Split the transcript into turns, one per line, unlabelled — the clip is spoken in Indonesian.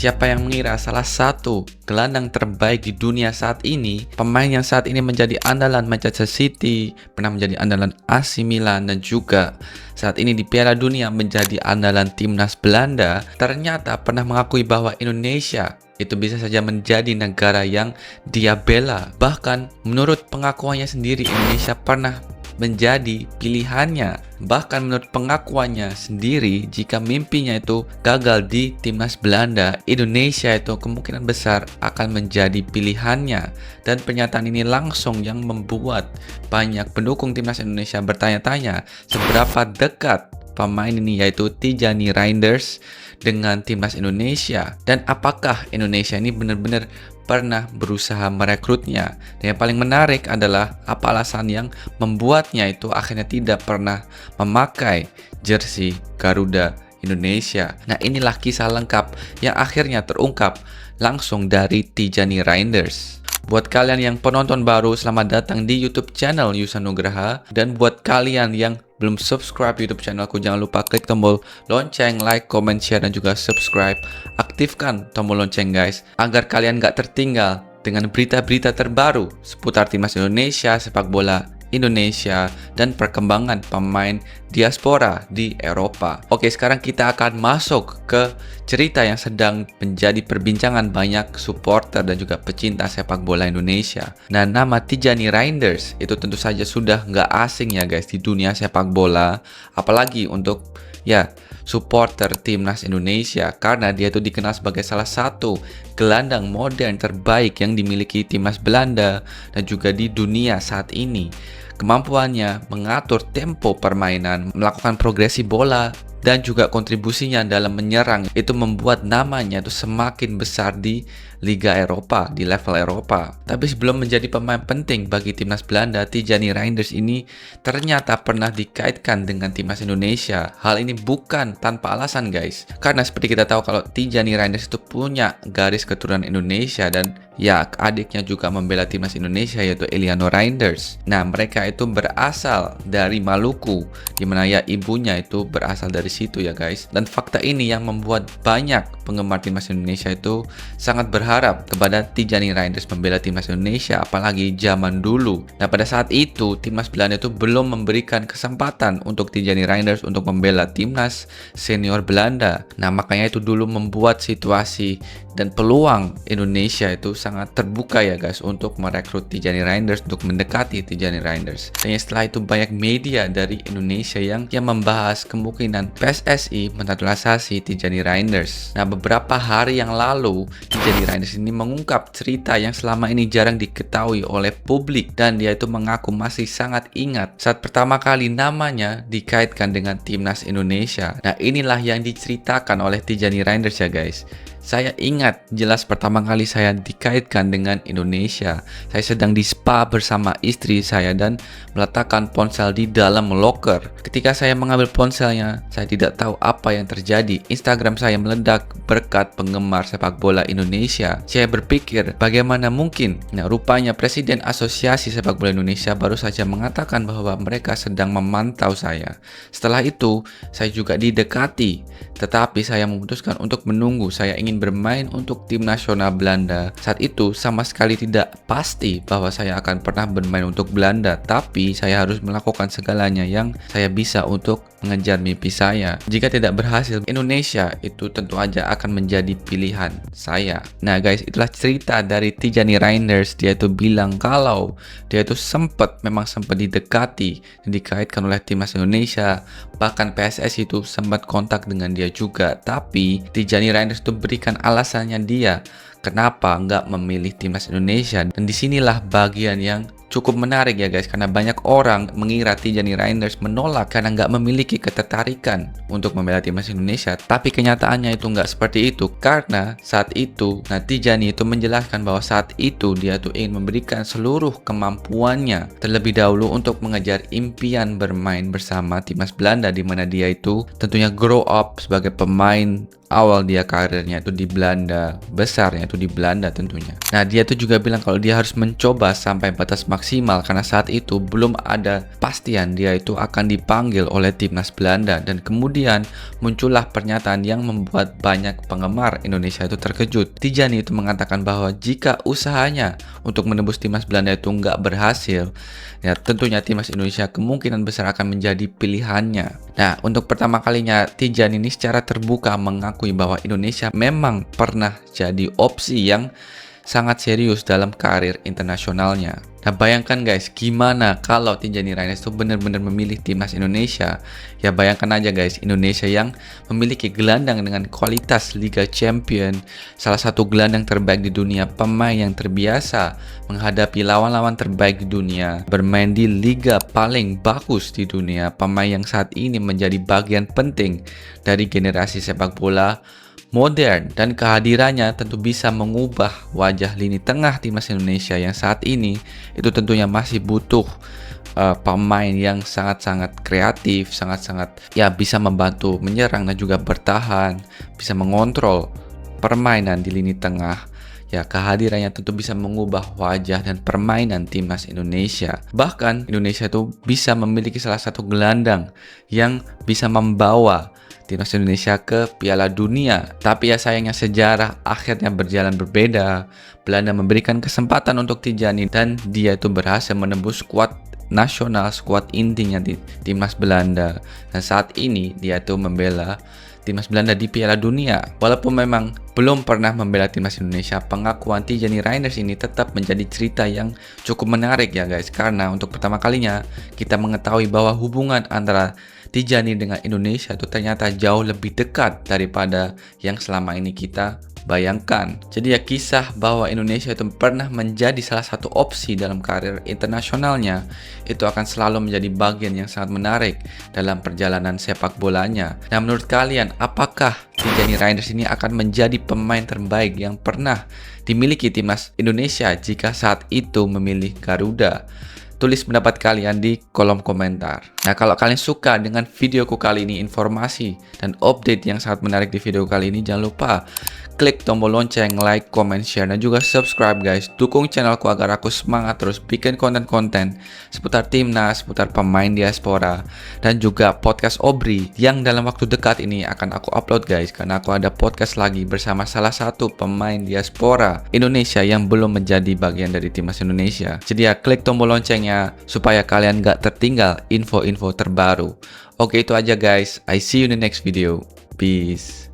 Siapa yang mengira salah satu gelandang terbaik di dunia saat ini, pemain yang saat ini menjadi andalan Manchester City, pernah menjadi andalan AC Milan, dan juga saat ini di Piala Dunia menjadi andalan timnas Belanda, ternyata pernah mengakui bahwa Indonesia itu bisa saja menjadi negara yang dia bela. Bahkan menurut pengakuannya sendiri, Indonesia pernah menjadi pilihannya. Bahkan menurut pengakuannya sendiri, jika mimpinya itu gagal di timnas Belanda, Indonesia itu kemungkinan besar akan menjadi pilihannya. Dan pernyataan ini langsung yang membuat banyak pendukung timnas Indonesia bertanya-tanya seberapa dekat pemain ini, yaitu Tijani Reinders, dengan timnas Indonesia, dan apakah Indonesia ini benar-benar pernah berusaha merekrutnya. Dan yang paling menarik adalah apa alasan yang membuatnya itu akhirnya tidak pernah memakai jersey Garuda Indonesia. Nah, inilah kisah lengkap yang akhirnya terungkap langsung dari Tijani Reinders. Buat kalian yang penonton baru, selamat datang di YouTube channel Yusa Nugraha. Dan buat kalian yang belum subscribe YouTube channelku, jangan lupa klik tombol lonceng, like, comment, share, dan juga subscribe. Aktifkan tombol lonceng guys, agar kalian gak tertinggal dengan berita-berita terbaru seputar timnas Indonesia, sepak bola Indonesia, dan perkembangan pemain diaspora di Eropa. Oke, sekarang kita akan masuk ke cerita yang sedang menjadi perbincangan banyak supporter dan juga pecinta sepak bola Indonesia. Nah, nama Tijani Reinders itu tentu saja sudah nggak asing ya guys di dunia sepak bola, apalagi untuk supporter timnas Indonesia, karena dia itu dikenal sebagai salah satu gelandang modern terbaik yang dimiliki timnas Belanda dan juga di dunia saat ini. Kemampuannya mengatur tempo permainan, melakukan progresi bola, dan juga kontribusinya dalam menyerang itu membuat namanya itu semakin besar di Liga Eropa, di level Eropa. Tapi sebelum menjadi pemain penting bagi timnas Belanda, Tijani Reinders ini ternyata pernah dikaitkan dengan timnas Indonesia. Hal ini bukan tanpa alasan guys, karena seperti kita tahu kalau Tijani Reinders itu punya garis keturunan Indonesia, dan adiknya juga membela timnas Indonesia, yaitu Eliano Reinders. Nah, mereka itu berasal dari Maluku, dimana ibunya itu berasal dari situ ya guys. Dan fakta ini yang membuat banyak penggemar timnas Indonesia itu sangat berharap kepada Tijani Reinders membela timnas Indonesia, apalagi zaman dulu. Nah, pada saat itu timnas Belanda itu belum memberikan kesempatan untuk Tijani Reinders untuk membela timnas senior Belanda. Nah, makanya itu dulu membuat situasi dan peluang Indonesia itu sangat terbuka ya guys untuk merekrut Tijani Reinders, untuk mendekati Tijani Reinders. Dan setelah itu banyak media dari Indonesia yang membahas kemungkinan PSSI menaturalisasi Tijani Reinders. Nah, beberapa hari yang lalu Tijani Reinders ini mengungkap cerita yang selama ini jarang diketahui oleh publik, dan dia itu mengaku masih sangat ingat saat pertama kali namanya dikaitkan dengan timnas Indonesia. Nah, inilah yang diceritakan oleh Tijani Reinders ya guys. Saya ingat jelas pertama kali saya dikaitkan dengan Indonesia. Saya sedang di spa bersama istri saya dan meletakkan ponsel di dalam loker. Ketika saya mengambil ponselnya, saya tidak tahu apa yang terjadi. Instagram saya meledak berkat penggemar sepak bola Indonesia. Saya berpikir, bagaimana mungkin? Nah, rupanya Presiden Asosiasi Sepak Bola Indonesia baru saja mengatakan bahwa mereka sedang memantau saya. Setelah itu, saya juga didekati. Tetapi saya memutuskan untuk menunggu. Saya ingin bermain untuk tim nasional Belanda. Saat itu sama sekali tidak pasti bahwa saya akan pernah bermain untuk Belanda, tapi saya harus melakukan segalanya yang saya bisa untuk mengejar mimpi saya. Jika tidak berhasil, Indonesia itu tentu aja akan menjadi pilihan saya. Nah guys, itulah cerita dari Tijani Reinders. Dia itu bilang kalau dia itu memang sempat didekati dan dikaitkan oleh timnas Indonesia. Bahkan PSSI itu sempat kontak dengan dia juga, tapi Tijani Reinders itu berikan alasannya dia kenapa nggak memilih timnas Indonesia. Dan disinilah bagian yang cukup menarik ya guys, karena banyak orang mengira Tijani Reinders menolak karena nggak memiliki ketertarikan untuk membela timnas Indonesia. Tapi kenyataannya itu nggak seperti itu, karena saat itu Tijani itu menjelaskan bahwa saat itu dia tuh ingin memberikan seluruh kemampuannya terlebih dahulu untuk mengejar impian bermain bersama timnas Belanda, di mana dia itu tentunya grow up sebagai pemain awal dia karirnya itu di Belanda, besarnya itu yaitu di Belanda tentunya. Nah, dia tuh juga bilang kalau dia harus mencoba sampai batas maksimal karena saat itu belum ada pastian dia itu akan dipanggil oleh timnas Belanda, dan kemudian muncullah pernyataan yang membuat banyak penggemar Indonesia itu terkejut. Tijani itu mengatakan bahwa jika usahanya untuk menembus timnas Belanda itu nggak berhasil, ya tentunya timnas Indonesia kemungkinan besar akan menjadi pilihannya. Nah, untuk pertama kalinya Tijani ini secara terbuka mengakui bahwa Indonesia memang pernah jadi opsi yang sangat serius dalam karir internasionalnya. Nah, bayangkan guys, gimana kalau Tijani Reinders itu benar-benar memilih timnas Indonesia. Ya bayangkan aja guys, Indonesia yang memiliki gelandang dengan kualitas Liga Champion, salah satu gelandang terbaik di dunia, pemain yang terbiasa menghadapi lawan-lawan terbaik di dunia, bermain di liga paling bagus di dunia, pemain yang saat ini menjadi bagian penting dari generasi sepak bola modern, dan kehadirannya tentu bisa mengubah wajah lini tengah timnas Indonesia yang saat ini itu tentunya masih butuh pemain yang sangat-sangat kreatif, sangat-sangat ya bisa membantu menyerang dan juga bertahan, bisa mengontrol permainan di lini tengah. Ya, kehadirannya tentu bisa mengubah wajah dan permainan timnas Indonesia. Bahkan Indonesia itu bisa memiliki salah satu gelandang yang bisa membawa timnas Indonesia ke Piala Dunia. Tapi ya sayangnya sejarah akhirnya berjalan berbeda. Belanda memberikan kesempatan untuk Tijani dan dia itu berhasil menembus skuad nasional, skuad intinya di timnas Belanda. Dan saat ini dia tuh membela timnas Belanda di Piala Dunia. Walaupun memang belum pernah membela timnas Indonesia, pengakuan Tijani Reinders ini tetap menjadi cerita yang cukup menarik ya guys. Karena untuk pertama kalinya kita mengetahui bahwa hubungan antara Tijani dengan Indonesia itu ternyata jauh lebih dekat daripada yang selama ini kita bayangkan. Jadi ya kisah bahwa Indonesia itu pernah menjadi salah satu opsi dalam karir internasionalnya itu akan selalu menjadi bagian yang sangat menarik dalam perjalanan sepak bolanya. Nah, menurut kalian apakah Tijani Reinders ini akan menjadi pemain terbaik yang pernah dimiliki timnas Indonesia jika saat itu memilih Garuda? Tulis pendapat kalian di kolom komentar. Nah, kalau kalian suka dengan videoku kali ini, informasi dan update yang sangat menarik di video kali ini, jangan lupa klik tombol lonceng, like, comment, share, dan juga subscribe guys. Dukung channelku agar aku semangat terus bikin konten-konten seputar timnas, seputar pemain diaspora, dan juga podcast Obri yang dalam waktu dekat ini akan aku upload guys, karena aku ada podcast lagi bersama salah satu pemain diaspora Indonesia yang belum menjadi bagian dari timnas Indonesia. Jadi ya klik tombol loncengnya supaya kalian gak tertinggal info-info terbaru. Oke, itu aja guys. I see you in the next video. Peace.